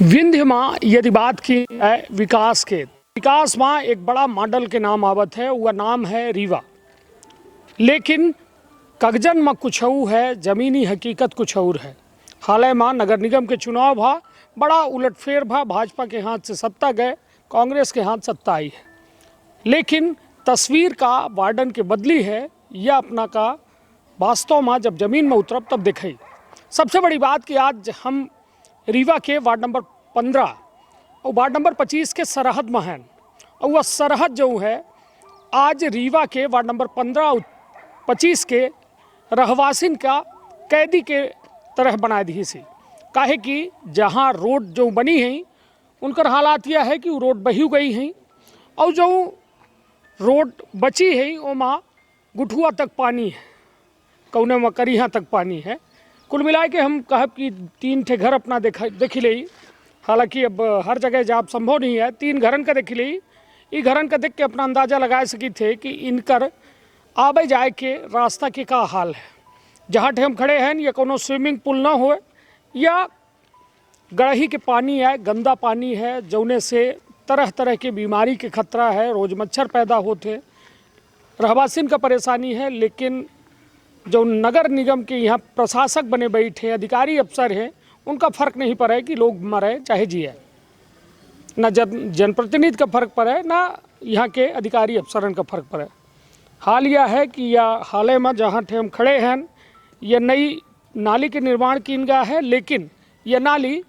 विंध्य माँ यदि बात की है विकास माँ एक बड़ा मॉडल के नाम आवत है, वह नाम है रीवा। लेकिन कागजन में कुछ और है, ज़मीनी हकीकत कुछ और है। हाल ही में नगर निगम के चुनाव भा, बड़ा उलटफेर भा, भाजपा के हाथ से सत्ता गए, कांग्रेस के हाथ सत्ता आई है। लेकिन तस्वीर का वार्डन के बदली है या अपना का वास्तव में जब ज़मीन में उतरब तब दिखाई। सबसे बड़ी बात कि आज हम रीवा के वार्ड नंबर 15 और वार्ड नंबर 25 के सरहद में हैं, और वह सरहद जो है आज रीवा के वार्ड नंबर 15 और 25 के रहवासिन का कैदी के तरह बना दी सी। काहे कि जहाँ रोड जो बनी है उनकर हालात यह है कि वो रोड बही गई हैं, और जो रोड बची है वो माँ गुठुआ तक पानी है, कौने में करिहा तक पानी है। कुल मिला के हम कहब कि 3 ठे घर अपना देख ले। हालांकि अब हर जगह जाप संभव नहीं है, 3 घरन का देख ले। ये घरन का देख के अपना अंदाज़ा लगा सकी थे कि इनकर आवे जाए के रास्ता के का हाल है। जहाँ ठे हम खड़े हैं या कोनो स्विमिंग पूल ना हो या गड़ही के पानी है, गंदा पानी है, जौने से तरह तरह के बीमारी के खतरा है, रोज़ मच्छर पैदा होते, रहवासिन का परेशानी है। लेकिन जो नगर निगम के यहाँ प्रशासक बने बैठे अधिकारी अफसर हैं, उनका फ़र्क नहीं पड़ा है कि लोग मरे चाहे जिए। ना जनप्रतिनिधि का फ़र्क पड़ा है, ना यहाँ के अधिकारी अफसरन का फ़र्क पड़ा है। हाल यह है कि यह हाल में जहाँ थे हम खड़े हैं, यह नई नाली के निर्माण की गया है। लेकिन यह नाली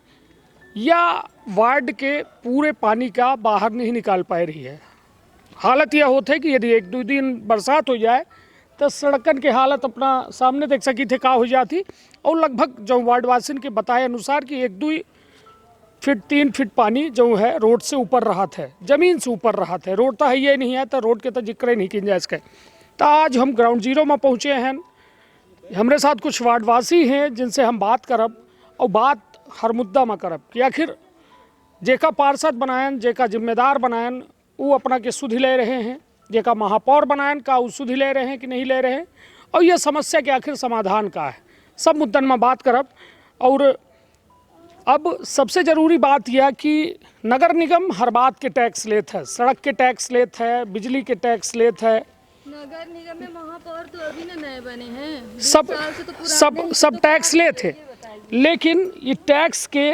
या वार्ड के पूरे पानी का बाहर नहीं निकाल पा रही है। हालत यह होती है कि यदि 1-2 दिन बरसात हो जाए तो सड़कन के हालत अपना सामने देख सकी थे का हो जाती। और लगभग जो वार्डवासिन के बताए अनुसार कि 1-2 फीट 3 फीट पानी जो है रोड से ऊपर रहा है, ज़मीन से ऊपर रहा है। रोड तो है ये नहीं है, तो रोड के तो जिक्र नहीं किया जाए इसके। तो आज हम ग्राउंड जीरो में पहुँचे हैं। हमारे साथ कुछ वार्डवासी हैं जिनसे हम बात करब, और बात हर मुद्दा में करब कि आखिर जेका पार्षद बनायन, जेका जिम्मेदार बनायन, वो अपना के सुधि ले रहे हैं, जेका महापौर बनायन का वो सुधि ले रहे हैं कि नहीं ले रहे हैं, और यह समस्या के आखिर समाधान का है। सब मुद्दन में बात करब। और अब सबसे ज़रूरी बात यह कि नगर निगम हर बात के टैक्स लेत है, सड़क के टैक्स लेत है, बिजली के टैक्स लेत है। नगर निगम में महापौर तो अभी ना नए बने हैं, सब टैक्स लेते हैं। लेकिन ये टैक्स के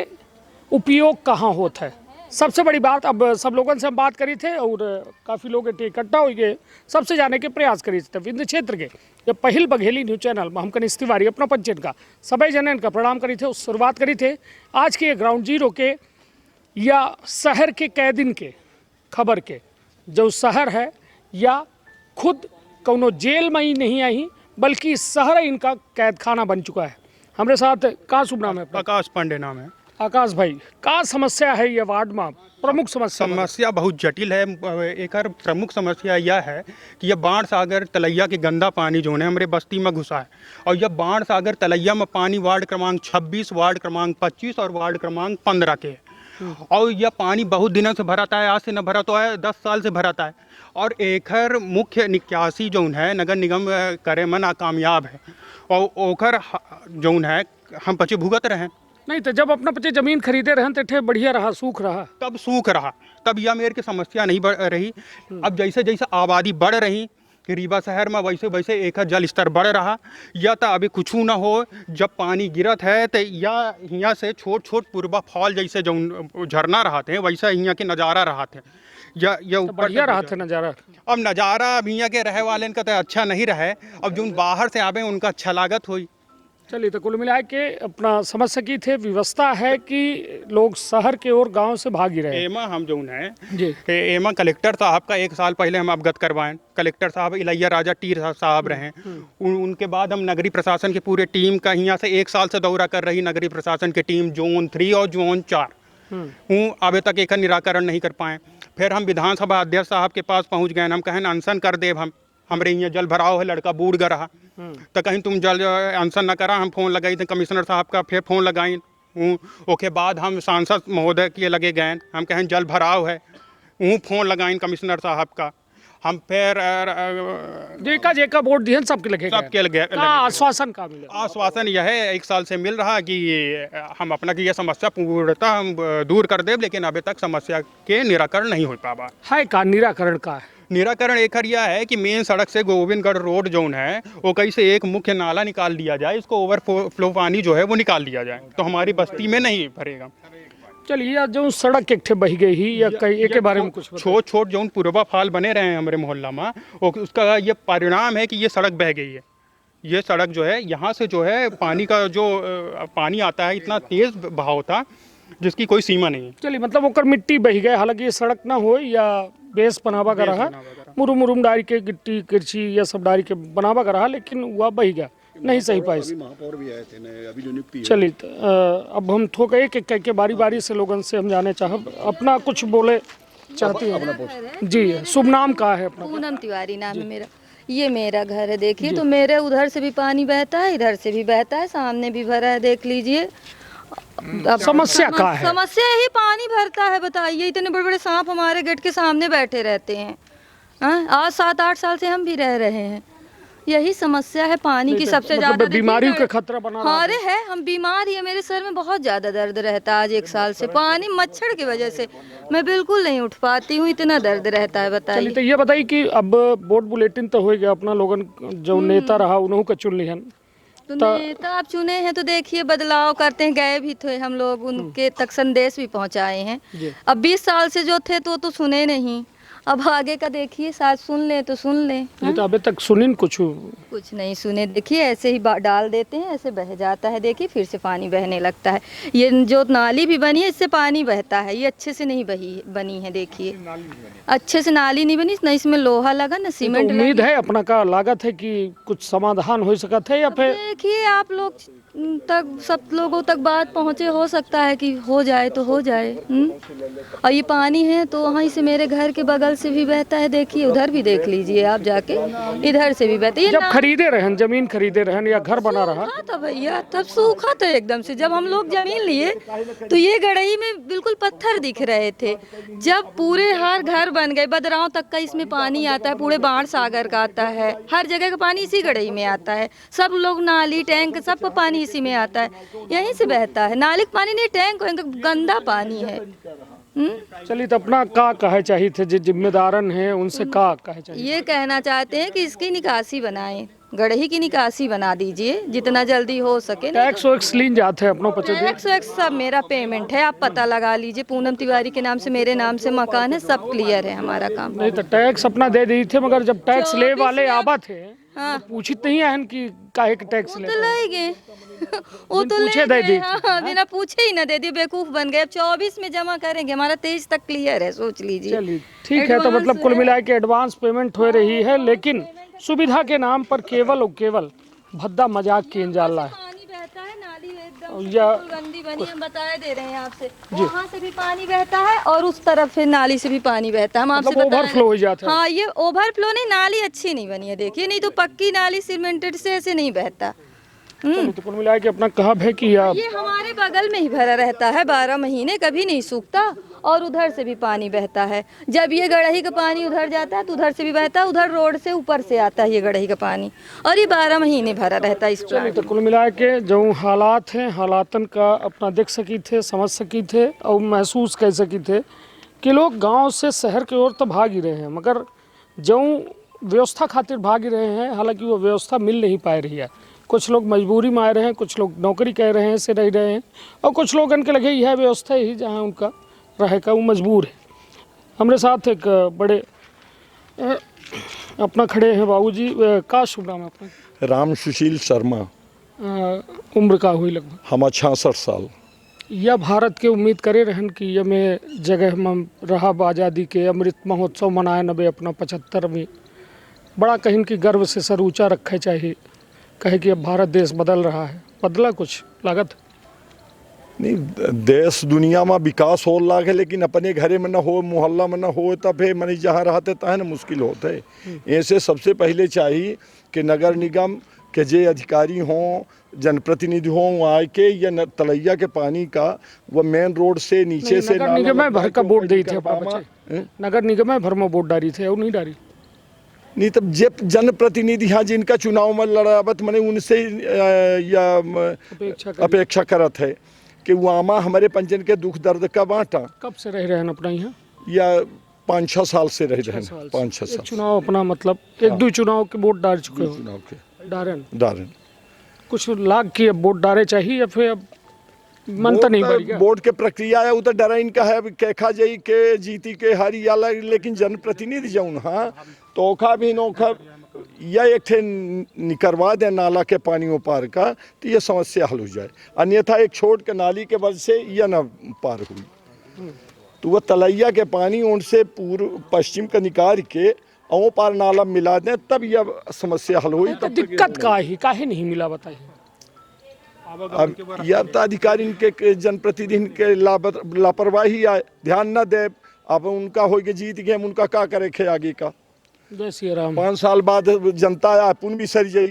उपयोग कहाँ होता है, सबसे बड़ी बात। अब सब लोगों से हम बात करी थे और काफ़ी लोग इकट्ठा हो गए, सबसे जाने के प्रयास करी थे। विंध्य क्षेत्र के जब पहल बघेली न्यूज़ चैनल में हम कनिष्ठ तिवारी अपना पंचायत का सभी जनन का प्रणाम करी थे, उस शुरुआत करी थे आज के ग्राउंड जीरो के या शहर के कैदिन के खबर के। जो शहर है या खुद कोनो जेल में ही नहीं आई, बल्कि शहर इनका कैद खाना बन चुका है। हमारे साथ का शुभ नाम है? आकाश पांडे नाम है। आकाश भाई, का समस्या है ये वार्ड में? प्रमुख समस्या बहुत जटिल है। एक प्रमुख समस्या यह है कि यह बाण सागर तलैया के गंदा पानी जो है हमारे बस्ती में घुसा है, और यह बाण सागर तलैया में पानी वार्ड क्रमांक 26, वार्ड क्रमांक 25 और वार्ड क्रमांक 15 के है। और यह पानी बहुत दिनों से भराता है, आज से न भरा तो है, 10 साल से भराता है। और एकर मुख्य निकासी जो है नगर निगम करे में नाकामयाब है, और ओकर जो है हम पचे भुगत रहे नहीं। तो जब अपना पचे जमीन खरीदे रहन तो ठे बढ़िया रहा, सूख रहा, तब सूख रहा, तब यह मेरे की समस्या नहीं बढ़ रही। अब जैसे जैसे आबादी बढ़ रही रीवा शहर में, वैसे वैसे एक जल स्तर बढ़ रहा। या तो अभी कुछ ना हो, जब पानी गिरत है तो या यहाँ से छोट छोट पूर्वा फॉल जैसे जो झरना रहा थे वैसा यहाँ के नज़ारा रहा थे, या ऊपर बढ़िया रहा था नज़ारा। अब नज़ारा अब यहाँ के रहे वाले का तो अच्छा नहीं रहे, अब जो बाहर से आवे उनका अच्छा लागत हुई। चलिए, तो कुल मिला के अपना समझ सकी थे व्यवस्था है कि लोग शहर के और गांव से भागी रहे। एमा हम जो है जी, एमा कलेक्टर साहब का 1 साल पहले हम अवगत करवाएं। कलेक्टर साहब इलैया राजा टीर साहब रहे। उनके बाद हम नगरीय प्रशासन की पूरे टीम का यहाँ से 1 साल से दौरा कर रही नगरीय प्रशासन की टीम जोन 3 और जोन 4 अभी तक एक निराकरण नहीं कर पाए। फिर हम विधानसभा अध्यक्ष साहब के पास पहुँच गए। हम कहें अनशन कर देव, हम हमारे यहाँ जल भराव है, लड़का बूढ़ गया रहा, तो कहीं तुम जल अनशन न करा। हम फ़ोन लगाई थे कमिश्नर साहब का, फिर फ़ोन लगाई। ओके बाद हम सांसद महोदय के लगे गए, हम कहें जल भराव है, फ़ोन लगाइन कमिश्नर साहब का। हम फिर जेका जेका वोट दिए सबके लगे सबके लगे आश्वासन का मिले। आश्वासन यह है 1 साल से मिल रहा कि हम अपना की यह समस्या पूर्णतः हम दूर कर दें, लेकिन अभी तक समस्या के निराकरण नहीं हो पावा है का निराकरण का है। निराकरण एक यह है कि मेन सड़क से गोविंदगढ़ रोड जोन है वो कहीं से एक मुख्य नाला निकाल दिया जाए, इसको ओवरफ्लो पानी जो है वो निकाल दिया जाए तो हमारी बस्ती में नहीं भरेगा। चलिए यार जो सड़क एक ठे बही गई ही या कई एक के बारे में कुछ छोट छोट जो पूर्वा फाल बने रहे हैं हमारे मोहल्ला में, उसका ये परिणाम है कि ये सड़क बह गई है। ये सड़क जो है यहाँ से जो है पानी का जो पानी आता है इतना तेज बहाव था जिसकी कोई सीमा नहीं है। चलिए मतलब ओकर मिट्टी बही गए, हालांकि ये सड़क ना हो या बेस बनावा का रहा, मुरुम मुरुम डारी के गिट्टी किरची या सब डारी के बनावा का रहा, लेकिन वह बही गया नहीं सही पाई। महापौर भी आए थे नए, अभी जो नियुक्ति है। चलिए अब हम थोक एक एक के बारी बारी से लोगन से हम जाने चाहब अपना कुछ बोले चाहती हैं जी। शुभ नाम का है अपना? पूनम तिवारी नाम है मेरा। ये मेरा घर है, देखिए तो मेरे उधर से भी पानी बहता है, इधर से भी बहता है, सामने भी भरा है, देख लीजिए। अब समस्या का है? समस्या यही पानी भरता है, बताइए। इतने बड़े बड़े सांप हमारे गेट के सामने बैठे रहते हैं। आज 7-8 साल से हम भी रह रहे हैं, यही समस्या है पानी की सबसे ज्यादा। बीमारियों का खतरा बना रहा अरे है, हम बीमार ही, मेरे सर में बहुत ज्यादा दर्द रहता है। आज 1 साल से पानी मच्छर की वजह से मैं बिल्कुल नहीं उठ पाती हूँ, इतना दर्द रहता है, बताइए। तो ये बताइए कि अब वोट बुलेटिन तो हो गया, अपना लोगन जो नेता रहा उन्होंने का चुन लिहन, तो नेता आप चुने हैं तो देखिए बदलाव करते हैं। गए भी थे हम लोग, उनके तक संदेश भी पहुंचाए हैं। अब 20 साल से जो थे तो सुने नहीं, अब आगे का देखिए, शायद सुन ले तो सुन ले। तो अभी तक सुनिन कुछ नहीं सुने, देखिए ऐसे ही डाल देते हैं, ऐसे बह जाता है, देखिए फिर से पानी बहने लगता है। ये जो नाली भी बनी है इससे पानी बहता है, ये अच्छे से नहीं बनी है, देखिए अच्छे से नाली नहीं बनी, न इसमें लोहा लगा न सीमेंट। उम्मीद है अपना का लागत है कि कुछ समाधान हो सकता है या फिर देखिए आप लोग तक, सब लोगों तक बात पहुँचे, हो सकता है कि हो जाए तो हो जाए। और ये पानी है तो वहाँ से मेरे घर के बगल से भी बहता है, देखिए उधर भी देख लीजिए आप जाके, इधर से भी बहता है। जब खरीदे रहन, जमीन खरीदे रहन या घर बना रहा था भैया, तब सूखा था एकदम से। जब हम लोग जमीन लिए तो ये गढ़ई में बिल्कुल पत्थर दिख रहे थे। जब पूरे हर घर बन गए, बदराव तक का इसमें पानी आता है, पूरे बाढ़ सागर का आता है, हर जगह का पानी इसी गढ़ई में आता है। सब लोग नाली टैंक सबका पानी इसी में आता है, यहीं से बहता है। नाली का पानी नहीं, टैंक गंदा पानी है। चलिए तो अपना का कहे चाहिए थे जो जिम्मेदारन है उनसे का कहे चाहिए? ये कहना चाहते हैं कि इसकी निकासी बनाएं, गढ़ही की निकासी बना दीजिए जितना जल्दी हो सके। टैक्स वैक्स लीन जाते हैं अपनों पचे टैक्स सब मेरा पेमेंट है, आप पता लगा लीजिए। पूनम तिवारी के नाम से, मेरे नाम से मकान है, सब क्लियर है हमारा काम। नहीं तो टैक्स अपना दे दी थे, मगर जब टैक्स ले वाले आवा थे तो पूछित नहीं है कि काहे के टैक्स ले, तो लेंगे वो तो पूछे दे दी। हाँ, बिना पूछे ही ना दे दी, बेवकूफ बन गए। अब 24 में जमा करेंगे, हमारा 23 तक क्लियर है, सोच लीजिए। चलिए ठीक है, तो मतलब कुल मिला के एडवांस पेमेंट हो रही है, लेकिन सुविधा के नाम पर केवल और केवल भद्दा मजाक किए जा रहा है। पानी बहता है, नाली एकदम बिल्कुल गंदी बनी है, बता दे रहे हैं आपसे। वहाँ से भी पानी बहता है और उस तरफ से नाली से भी पानी बहता है। हम आपसे ओवरफ्लो हो जाता है। हाँ, ये ओवरफ्लो नहीं, नाली अच्छी नहीं बनी है, देखिए। नहीं तो पक्की नाली सीमेंटेड से ऐसे नहीं बहता। तो कुल मिला के अपना कहा है कि ये हमारे बगल में ही भरा रहता है 12 महीने, कभी नहीं सूखता। और उधर से भी पानी बहता है, जब ये गढ़ही का पानी उधर जाता है तो उधर से भी बहता है, उधर रोड से ऊपर से आता है ये गढ़ही का पानी, और ये 12 महीने भरा रहता है इस चलिए तो कुल मिला के जो हालात हैं, हालातन का अपना देख सकी थे, समझ सकी थे और महसूस कर सकी थे कि लोग गांव से शहर की ओर तो भाग ही रहे हैं, मगर जो व्यवस्था खातिर भाग ही रहे हैं, हालांकि वो व्यवस्था मिल नहीं पा रही है। कुछ लोग मजबूरी में आए रहे हैं, कुछ लोग नौकरी कर रहे हैं, से रह रहे हैं, और कुछ लोग इनके लगे यह व्यवस्था ही जहाँ उनका रहे का वो मजबूर है। हमारे साथ एक बड़े अपना खड़े हैं बाबूजी, का शुभ नाम है अपना? राम सुशील शर्मा। उम्र का हुई लगभग? हम 66 साल। यह भारत के उम्मीद करे रहन कि यह में जगह में रहा आज़ादी के अमृत महोत्सव मनाए नबे अपना 75वीं, बड़ा कहीं की गर्व से सर ऊँचा रखे चाहिए, कहे कि अब भारत देश बदल रहा है, बदला कुछ लागत नहीं, देश दुनिया में विकास हो लागे, लेकिन अपने घरे में न हो, मोहल्ला में न हो, तब मनी जहाँ रहते तहन मुश्किल होते। ऐसे सबसे पहले चाहिए कि नगर निगम के जे अधिकारी हों, जनप्रतिनिधि हों, आए के या तलैया के पानी का वो मेन रोड से नीचे से नगर निगम भर का वोट दी थे, नगर निगम भर में वोट डाली थे और नहीं डाली? नहीं तब जे जनप्रतिनिधि हाँ जिनका चुनाव में लड़ावत मैंने उनसे या अपेक्षा करत है कि वहाँ हमारे पंचन के दुख दर्द का बांटा। कब से रह रहे हैं अपना यहाँ? या 5-6 साल से रह रहे हैं, 5-6 साल। चुनाव अपना मतलब एक दो चुनाव के वोट डाल चुके हो? चुनाव के डारेन कुछ लाग की अब वोट डाले चाहिए या फिर अब मन तो नहीं बढ़ गया? वोट के प्रक्रिया है उधर डरा इनका है कैखा जाई के जीती के हारी आला, लेकिन जनप्रतिनिधि जाऊन हाँ तो ओखा भी नोखा या एक थे निकलवा दे नाला के पानियों पार का तो ये समस्या हल हो जाए, अन्यथा एक छोट के नाली के वजह से यह न पार हुई तो वह तलैया के पानी उनसे पूर्व पश्चिम का निकाल के और पार नाला मिला दें तब यह समस्या हल हुई। तो दिक्कत काहे नहीं मिला बताइए? अब यह तो अधिकारी इनके जनप्रतिनिधि के लापरवाही आए, ध्यान न दे। अब उनका हो के जीत गए, उनका क्या करे खे आगे का? जय श्री राम। 5 साल बाद जनता आया पुन भी सर जाई,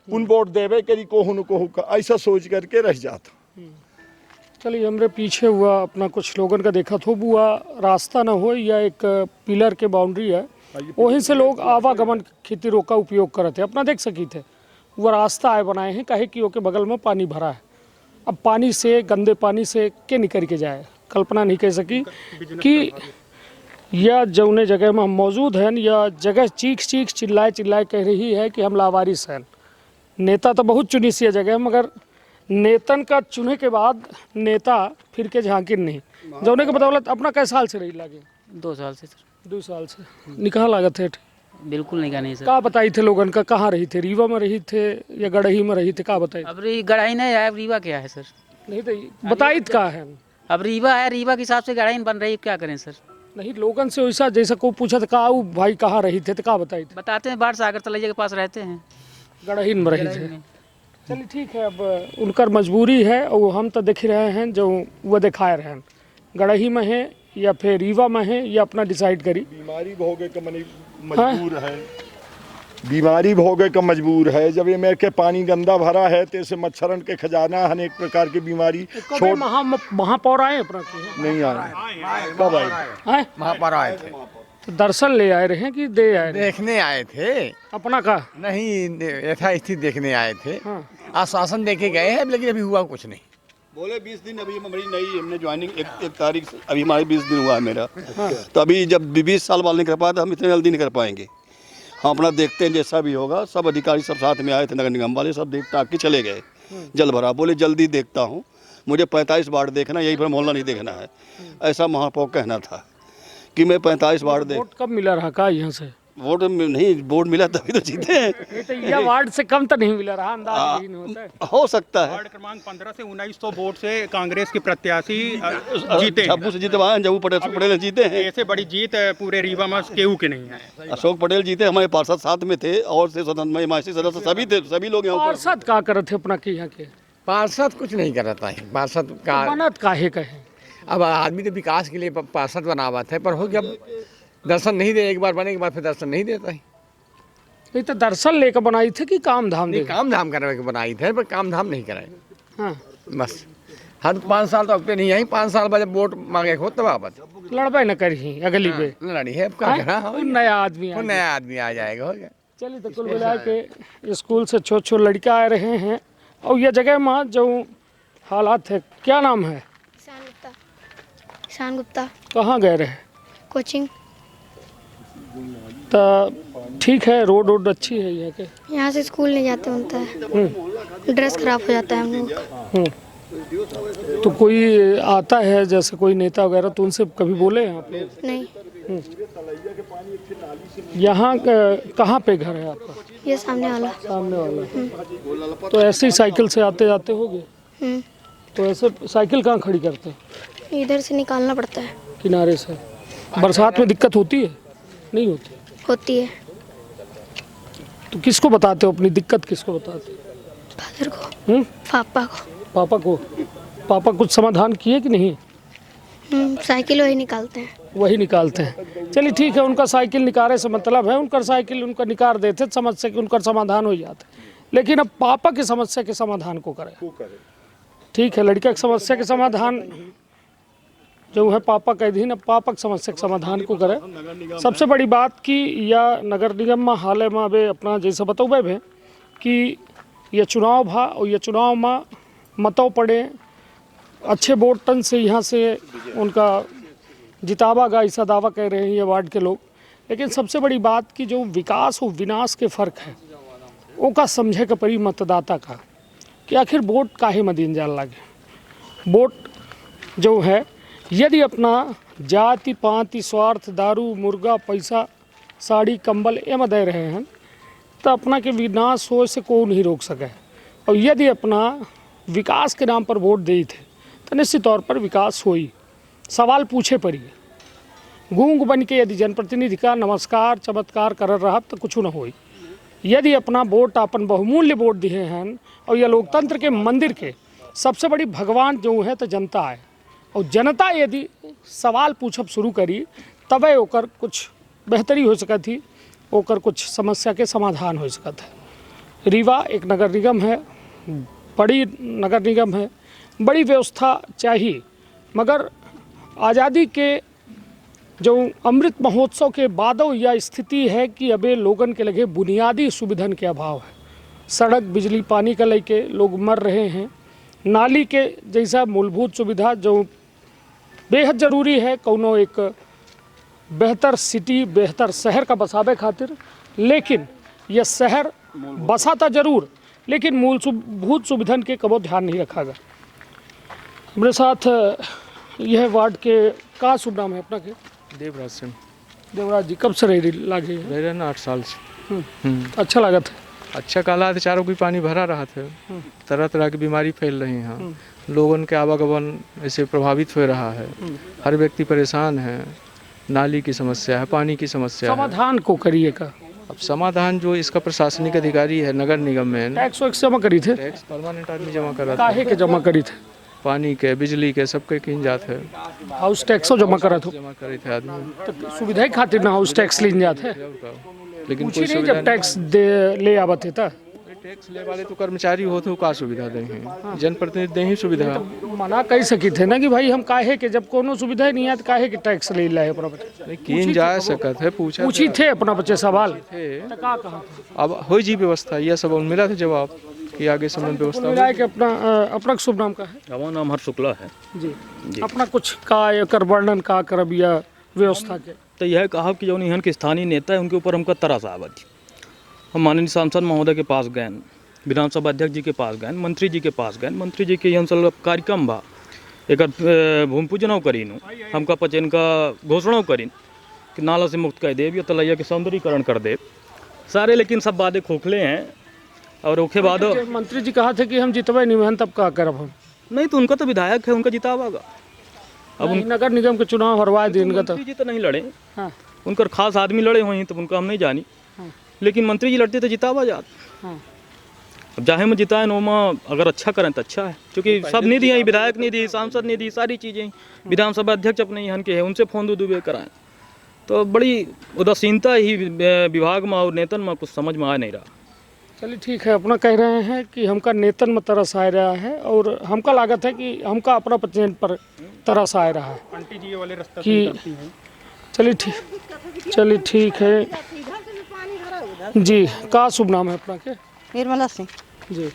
पुन वोट देवे करी कोहू का ऐसा सोच करके रह जाता। चलिए हमरे पीछे हुआ अपना कुछ लोगन का देखा तो हुआ रास्ता ना हो या एक पिलर के बाउंड्री है वहीं से लोग आवागमन खेती रोक का उपयोग करते अपना देख सकी थे वह रास्ता आए बनाए हैं काहे कि ओके बगल में पानी भरा है। अब पानी से गंदे पानी से के निकल के जाए कल्पना नहीं कर सकी कि यह जौने जगह में हम मौजूद हैं यह जगह चीख चिल्लाए कह रही है कि हम लावारिस हैं। नेता तो बहुत चुनी सी जगह मगर नेतन का चुने के बाद नेता फिर के झांकिर नहीं जौने के बदौलत अपना कैसे साल से रही लागे? 2 साल से सर। 2 साल से निकाह लागत है? बिल्कुल नहीं का नहीं सर। का बताई थे लोगन का? कहाँ रही थे? रीवा में रही थे या गड़ही में रही थे? का बताई? अब गढ़ाई नहीं है, अब रीवा क्या है सर? नहीं तो बताई का है? अब रीवा है, रीवा के हिसाब से गढ़ाई बन रही है, क्या करें सर? नहीं लोगन से वैसा जैसा को पूछा था का भाई कहाँ रही थे तो का बताई थे? बताते हैं बाढ़ सागर तलैया के पास रहते हैं, गड़ही में रही थे। चलिए ठीक है, अब उनकर मजबूरी है और हम तो देख रहे हैं जो वह दिखाए रहे हैं गड़ही में है या फिर रीवा में है या अपना डिसाइड करी। बीमारी भोगे का मजबूर है, बीमारी भोगे का मजबूर है। जब ये मेरे के पानी गंदा भरा है तो इसे मच्छरन के खजाना अनेक प्रकार की बीमारी छोड़ महापौर आए अपना नहीं आए। कब आए? महापौर आए थे तो दर्शन ले आए रहे कि दे आए? देखने आए थे अपना का नहीं, यथास्थिति देखने आए थे। हाँ। आश्वासन देके गए हैं लेकिन अभी हुआ कुछ नहीं। बोले 20 दिन अभी हमारी नई हमने ज्वाइनिंग एक तारीख से अभी हमारे 20 दिन हुआ है मेरा। तो अभी जब 20 साल वाले नहीं कर पाए तो हम इतने जल्दी नहीं कर पाएंगे। हम अपना देखते हैं जैसा भी होगा। सब अधिकारी सब साथ में आए थे, नगर निगम वाले सब देख ताक के चले गए। जल भरा बोले जल्दी देखता हूँ, मुझे 45 वार्ड देखना, यही पर मोहल्ला नहीं देखना है। ऐसा महापौर कहना था कि मैं 45 वार्ड देख। वोट कब मिला रहा का यहाँ से? वोट नहीं, वोट मिला तभी तो जीते हैं। नहीं तो यह वार्ड से कम तो नहीं मिला रहा, अंदाज नहीं होता है। हो सकता है। वार्ड क्रमांक 15 से 1900 वोट से कांग्रेस के प्रत्याशी जीते हैं। झब्बू से जीतवाए हैं, जब्बू पटेल जीते हैं। ऐसे बड़ी जीत पूरे रीवा में केहू के नहीं है। अशोक पटेल जीते, हमारे पार्षद साथ में थे और से स्वतंत्र सदस्य सभी थे, सभी लोग यहाँ ऊपर। पार्षद का करत थे अपना के यहाँ के? पार्षद कुछ नहीं करता है, पार्षद का बनत काहे कहे? अब आदमी तो विकास के लिए पार्षद बनावत है, पर हो गया दर्शन नहीं दे, एक बार बने के बाद फिर दर्शन नहीं देता है। नहीं तो दर्शन लेकर बनाई थे कि काम धाम नहीं, दे? काम धाम करवा के बनाई थे पर काम धाम नहीं कराए। हाँ। बस हर 5 साल तो अब पे नहीं आई, 5 साल बाद जब वोट मांगे हो तब वापस लड़बे न करी अगली पे लड़ी है। अब क्या करा, नया आदमी वो नया आदमी आ जाएगा, हो गया। चलिए तो कुल मिला के स्कूल से छोटे लड़के आ रहे हैं और यह जगह में जो हालात है, क्या नाम है? ईशान गुप्ता। कहाँ गए रहे? कोचिंग। तो ठीक है, रोड अच्छी है यहाँ के? यहाँ से स्कूल नहीं जाते होता है, ड्रेस खराब हो जाता है हम लोग का। तो कोई आता है जैसे कोई नेता वगैरह तो उनसे कभी बोले हैं आप लोग? नहीं। यहाँ कहाँ पे घर है आपका? ये सामने वाला। सामने वाला। तो ऐसे ही साइकिल से आते जाते होगे? तो ऐसे साइकिल कहाँ खड़ी करते हैं? इधर से निकालना पड़ता है, किनारे से। बरसात में दिक्कत होती है? नहीं होती? होती है। तो किसको बताते हो अपनी दिक्कत, किसको बताते हो? फादर को। पापा को। पापा को? पापा कुछ समाधान किए कि नहीं? साइकिल वही निकालते हैं। वही निकालते हैं। चलिए ठीक है, उनका साइकिल निकाले से मतलब है उनका साइकिल उनका निकाल देते समस्या कि उनका समाधान हो जाता है। लेकिन अब पापा की समस्या के समाधान को करें। ठीक है, लड़का की समस्या के समाधान जो है पापक अधीन पापक समस्या के समाधान को करे। सबसे बड़ी बात कि यह नगर निगम में हाल में अभी अपना जैसे बतौबे भे कि यह चुनाव भा और यह चुनाव में मतों पड़े अच्छे वोटन से यहाँ से उनका जितावा गा ऐसा दावा कह रहे हैं ये वार्ड के लोग। लेकिन सबसे बड़ी बात कि जो विकास और विनाश के फ़र्क है वो का समझे के परी मतदाता का कि आखिर वोट काहे में दिन जान लगे। वोट जो है यदि अपना जाति पाति स्वार्थ दारू मुर्गा पैसा साड़ी कंबल एम दे रहे हैं तो अपना के विनाश हो से कोई नहीं रोक सके। और यदि अपना विकास के नाम पर वोट दी थे तो निश्चित तौर पर विकास हो ही। सवाल पूछे पड़ी गूंग बन के यदि जनप्रतिनिधि का नमस्कार चमत्कार कर रहा तो कुछ न हो। यदि अपना वोट अपन बहुमूल्य वोट दिए हैं और यह लोकतंत्र के मंदिर के सबसे बड़ी भगवान जो है तो जनता है और जनता यदि सवाल पूछब शुरू करी तबे ओकर कुछ बेहतरी हो सकती थी, ओकर कुछ समस्या के समाधान हो सकता है। रीवा एक नगर निगम है, बड़ी नगर निगम है, बड़ी व्यवस्था चाहिए, मगर आज़ादी के जो अमृत महोत्सव के बाद यह स्थिति है कि अबे लोगन के लगे बुनियादी सुविधन के अभाव है। सड़क बिजली पानी का लेके लोग मर रहे हैं, नाली के जैसा मूलभूत सुविधा जो बेहद ज़रूरी है कौनो एक बेहतर सिटी बेहतर शहर का बसावे खातिर। लेकिन यह शहर बसा था जरूर लेकिन मूलभूत सुविधन के कबो ध्यान नहीं रखा गया। हमारे साथ यह वार्ड के का शुभ नाम है अपना के? देवराज सिंह। देवराज जी कब से रह लागे? रह रहे ना 8 साल से। अच्छा लगा था? अच्छा काला चारों की पानी भरा रहा था, तरह तरह की बीमारी फैल रही हैं, लोगों के आवागमन ऐसे प्रभावित हो रहा है, हर व्यक्ति परेशान है, नाली की समस्या है, पानी की समस्या है। समाधान को करिए का? अब समाधान जो इसका प्रशासनिक अधिकारी है नगर निगम में, टैक्स वैक्स जमा करी थे? टैक्स परमानेंट आदमी जमा कर रहा काहे के जमा करी थे? पानी के बिजली के सबके किन जात है। हाउस टैक्सो जमा करा था? जमा करे थे आदमी तो सुविधा खातिर ना हाउस टैक्स लीन जाते, लेकिन पूछी नहीं जब टैक्स दे ले आवत है टैक्स ले वाले तो कर्मचारी होते हो का सुविधा देंगे, जनप्रतिनिधि दें ही सुविधा। मना कही सकी थे ना कि भाई हम काहे के जब कोनो सुविधा नहीं है तो काहे के टैक्स ले लाए अपना बच्चे? किन जा सकत है पूछी थे अपना बच्चे सवाल थे। तो का कहा थे? अब हो जी व्यवस्था यह सब मिला था जवाब कि आगे समय व्यवस्था मिला के अपना शुभ नाम का है? हमारा नाम हर्ष शुक्ला है जी। अपना कुछ का एकर वर्णन का करब या व्यवस्था के? तो यह कहा कि जो यहाँ के स्थानीय नेता है उनके ऊपर हमका तरस आवत। हम माननीय सांसद महोदय के पास गए, विधानसभा अध्यक्ष जी के पास गए, मंत्री जी के पास गए, मंत्री जी के यहाँ सल कार्यक्रम बा एक भूमि पूजन करीन, हमका पचन का घोषणा करीन कि नाला से मुक्त कर देव या तलैया के सौंदर्यीकरण कर देव सारे, लेकिन सब बातें खोखले हैं। और उसके बाद मंत्री जी कहा थे कि हम जितवे नहीं हैं तब का करब हम? नहीं तो उनका तो विधायक है, उनका जितावागा। अब नगर निगम के चुनाव हरवाए दिन का तो मंत्री जी तो नहीं लड़े, हाँ। उनकर खास आदमी लड़े हुए हैं तो उनका हम नहीं जानी, लेकिन मंत्री जी लड़ते तो जितावा जात। अब चाहे में जिताए नो में अगर अच्छा करें तो अच्छा है, क्योंकि सब निधि है, विधायक निधि सांसद निधि सारी चीज़ें, विधानसभा अध्यक्ष अपने यहाँ के हैं उनसे फोन दुबे कराएं, तो बड़ी उदासीनता ही विभाग में और नेतन में कुछ समझ में आ नहीं रहा। चलिए ठीक है, अपना कह रहे हैं कि हमका नेतन में तरस आ रहा है और हमका लागत है कि हमका अपना पचन पर तरस आ रहा है आंटी जी वाले रास्ते कि चलिए ठीक है जी। का शुभ नाम है अपना के? निर्मला सिंह जी।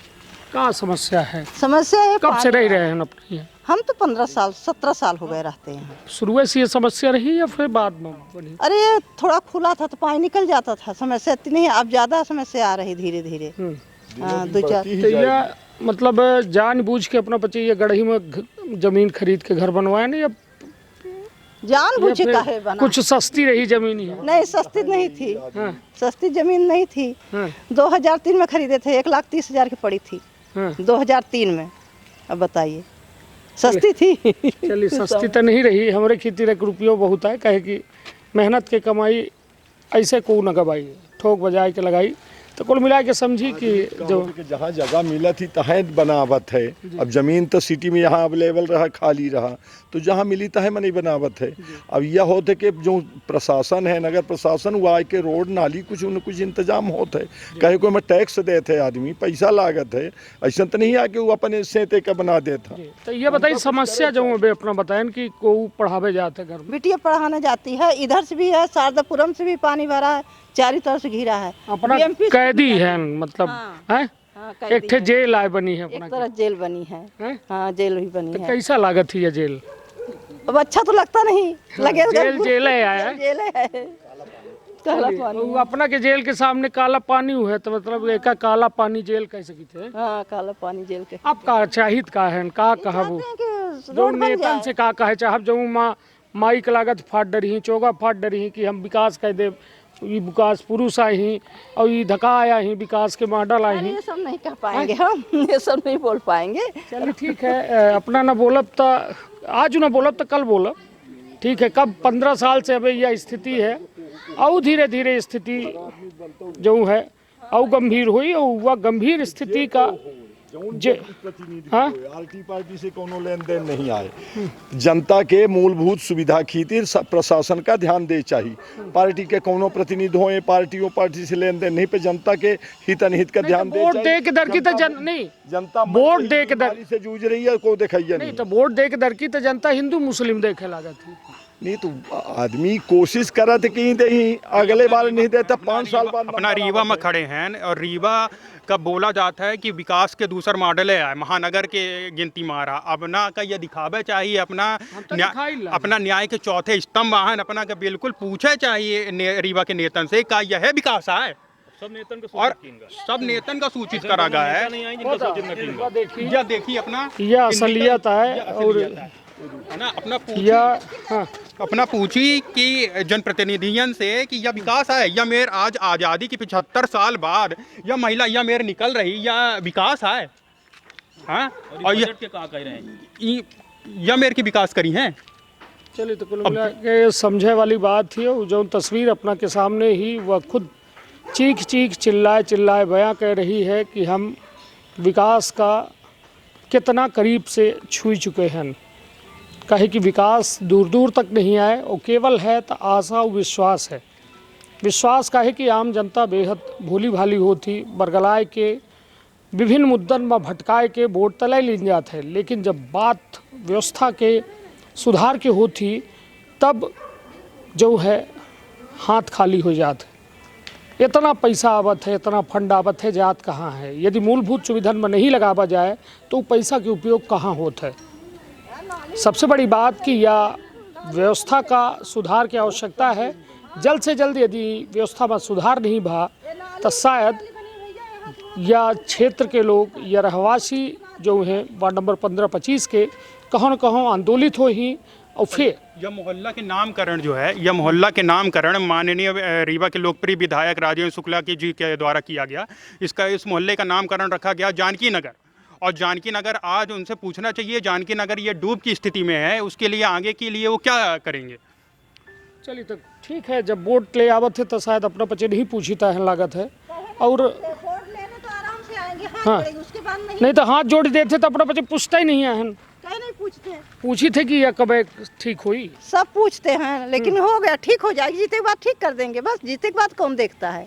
का समस्या है? समस्या है कब से रह रहे हैं अपने? हम तो 15 साल 17 साल हो गए रहते हैं। शुरू से ये समस्या रही या फिर बाद में बनी? अरे ये थोड़ा खुला था तो पानी निकल जाता था, समस्या इतनी है, अब ज़्यादा समस्या आ रही धीरे धीरे। 2-4 तो यह मतलब जानबूझ के अपना बच्चे ये गढ़ी में जमीन खरीद के घर बनवाए ना या जानबूझ के काहे बना? कुछ सस्ती रही जमीन ही? नहीं सस्ती नहीं थी, सस्ती जमीन नहीं थी। 2003 में खरीदे थे, 1,30,000 की पड़ी थी 2003 में। अब बताइए सस्ती थी? चलिए सस्ती तो नहीं रही, हमारे खेती रुपयों बहुत है, कहे कि मेहनत के कमाई ऐसे को न गवाई, ठोक बजाए के लगाई तो कुल मिला के समझी कि जो जहाँ जगह मिला थी तहाँ बनावत है। अब जमीन तो सिटी में यहाँ अवेलेबल रहा, खाली रहा, तो जहाँ मिली तहाँ मनी बनावत है। अब यह होते कि जो प्रशासन है, नगर प्रशासन, वो आए के रोड नाली कुछ न कुछ इंतजाम होता है। कहे को मैं टैक्स देते है, आदमी पैसा लागत है, ऐसा तो नहीं आके वो अपने सेते का बना देता। तो ये बताइए समस्या जो अभी अपना बताएं कि को पढ़ावे जाते घर में, बिटिया पढ़ाने जाती है, इधर से भी है, शारदापुरम से भी पानी भरा है, चारों तरफ से घिरा है। अपना BMP कैदी है मतलब है। हाँ, एक ठे जेल आए बनी है एक अपना तरह जेल बनी है। हैं? हाँ, जेल भी बनी तो है। कैसा लागत है ये जेल? अब अच्छा तो लगता नहीं, लगे जेल है आया है। जेल है, काला पानी। वो अपना के जेल के सामने काला पानी हुआ तो मतलब एक काला पानी जेल कैसे की थे? हाँ, काला पानी जेल के। आप का चाहित का है का कहा वो जो नेतन से का कहे चाहब जो माई के लागत फाट डरी चोगा फाट डरी कि हम विकास कह दे, ये विकास पुरुष आए ही और ये धक्का आया ही विकास के मॉडल आए ही। ये सब नहीं कह पाएंगे हम, ये सब नहीं बोल पाएंगे। चलिए ठीक है, अपना ना बोलब तो आज ना बोलब तो कल बोलब, ठीक है। कब 15 साल से अभी यह स्थिति है और धीरे धीरे स्थिति जो है और गंभीर हुई और वह गंभीर स्थिति का आरटी पार्टी से कोनो लेन देन नहीं आए। जनता के मूलभूत सुविधा खातिर प्रशासन का ध्यान दे चाहिए। पार्टी के कोनो प्रतिनिधि हो, पार्टी से लेन देन नहीं पे जनता के हित अनहित का ध्यान दे। वोट दे के दर की तो नहीं जनता वोट दे के दर से जूझ रही है, को दिखाइए नहीं तो वोट दे के दर की तो जनता हिंदू मुस्लिम देखे लागत है। नहीं तो आदमी कोशिश करा थे कहीं दे, अगले बार नहीं देता, 5 साल बाद। अपना रीवा में खड़े हैं और रीवा का बोला जाता है कि विकास के दूसर मॉडल है, महानगर के गिनती मारा। अपना का ये दिखावे चाहिए अपना न्याय के चौथे स्तंभ वाहन अपना का बिल्कुल पूछे चाहिए रीवा के नेतन से का यह विकास है। सब नेतन का और सब नेतन का सूचित करा गया है। यह देखिए अपना यह असलियत है और ना अपना पूछी कि जनप्रतिनिधियन से कि यह विकास है या मेर आज आज़ादी की 75 साल बाद यह महिला या मेर निकल रही या विकास है। हाँ, और यह क्या कह रहे हैं या मेर की विकास करी हैं। चलिए तो कुल मिला के समझे वाली बात थी। जो तस्वीर अपना के सामने ही वह खुद चीख चिल्लाए बयां कह रही है कि हम विकास का कितना करीब से छू चुके हैं। कहे कि विकास दूर दूर तक नहीं आए और केवल है तो आशा और विश्वास है। विश्वास का है कि आम जनता बेहद भोली भाली होती, बरगलाए के विभिन्न मुद्दन में भटकाए के वोट तले लीन जाते हैं। लेकिन जब बात व्यवस्था के सुधार के होती तब जो है हाथ खाली हो जाते। इतना पैसा आवत है, इतना फंड आवत है, जात कहाँ है। यदि मूलभूत सुविधन में नहीं लगावा जाए तो पैसा के उपयोग कहाँ होता है। सबसे बड़ी बात कि यह व्यवस्था का सुधार की आवश्यकता है। जल्द से जल्द यदि व्यवस्था में सुधार नहीं भा तो शायद या क्षेत्र के लोग या रहवासी जो हैं वार्ड नंबर 15-25 के कहों न कहों आंदोलित हो ही। और फिर यह मोहल्ला के नामकरण जो है, यह मोहल्ला के नामकरण माननीय रीवा के लोकप्रिय विधायक राजेंद्र शुक्ला जी के द्वारा किया गया। इस मोहल्ले का नामकरण रखा गया जानकी नगर। और जानकी नगर आज उनसे पूछना चाहिए, जानकी नगर ये डूब की स्थिति में है, उसके लिए आगे के लिए वो क्या करेंगे। चलिए तो ठीक है, जब वोट ले आवत है तो शायद अपना पचे नहीं पूछता है लागत है। और हाँ नहीं तो हाथ जोड़ देते तो अपना बच्चे पूछता ही नहीं है। नहीं पूछते, पूछी थे कि यह कब ठीक हुई। सब पूछते हैं लेकिन हो गया, ठीक हो जाएगी, जीते के बाद ठीक कर देंगे, बस जीते के बाद कौन देखता है।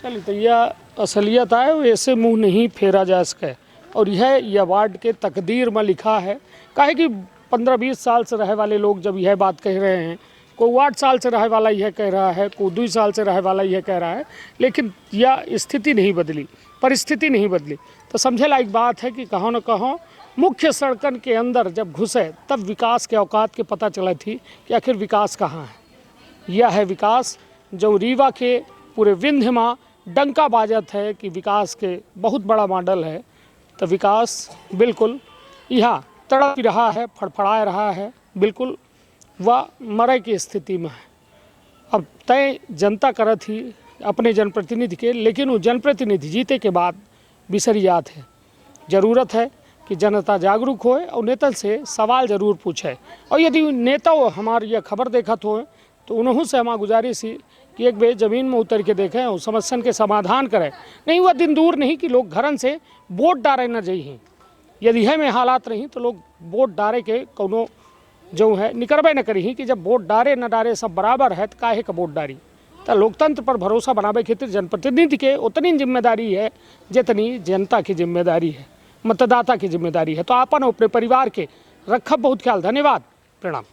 चलिए तो यह असलियत है, ऐसे मुंह नहीं फेरा जा सके। और यह वार्ड के तकदीर में लिखा है। काहे कि 15-20 साल से रहे वाले लोग जब यह बात कह रहे हैं, कोई 8 साल से रहे वाला यह कह रहा है, कोई 2 साल से रहे वाला यह कह रहा है, लेकिन यह स्थिति नहीं बदली, परिस्थिति नहीं बदली। तो समझे लायक बात है कि कहों न कहों मुख्य सड़कन के अंदर जब घुसे तब विकास के औकात के पता चला थी कि आखिर विकास कहाँ है। यह है विकास जो रीवा के पूरे विंध्य में डंका बाजत है कि विकास के बहुत बड़ा मॉडल है। तो विकास बिल्कुल यहाँ तड़प रहा है, फड़फड़ा रहा है, बिल्कुल वह मरे की स्थिति में है। अब तय जनता करत ही अपने जनप्रतिनिधि के, लेकिन वो जनप्रतिनिधि जीते के बाद बिसरी जात है। ज़रूरत है कि जनता जागरूक होए और नेता से सवाल ज़रूर पूछे। और यदि नेता हमारी यह खबर देखत हो तो उन्होंने से हमारा गुजारिश ही कि एक बेर ज़मीन में उतर के देखें और समस्या के समाधान करें। नहीं हुआ दिन दूर नहीं कि लोग घरन से वोट डारे न जाइए। यदि है में हालात रही तो लोग वोट डारे के कोनो जो है निकरबे न करी कि जब वोट डारे न डारे सब बराबर है तो काहे का वोट डारी। तो लोकतंत्र पर भरोसा बनावे खातिर जनप्रतिनिधि के उतनी जिम्मेदारी है जितनी जनता की जिम्मेदारी है, मतदाता की जिम्मेदारी है। तो आपन अपने परिवार के रखब बहुत ख्याल। धन्यवाद, प्रणाम।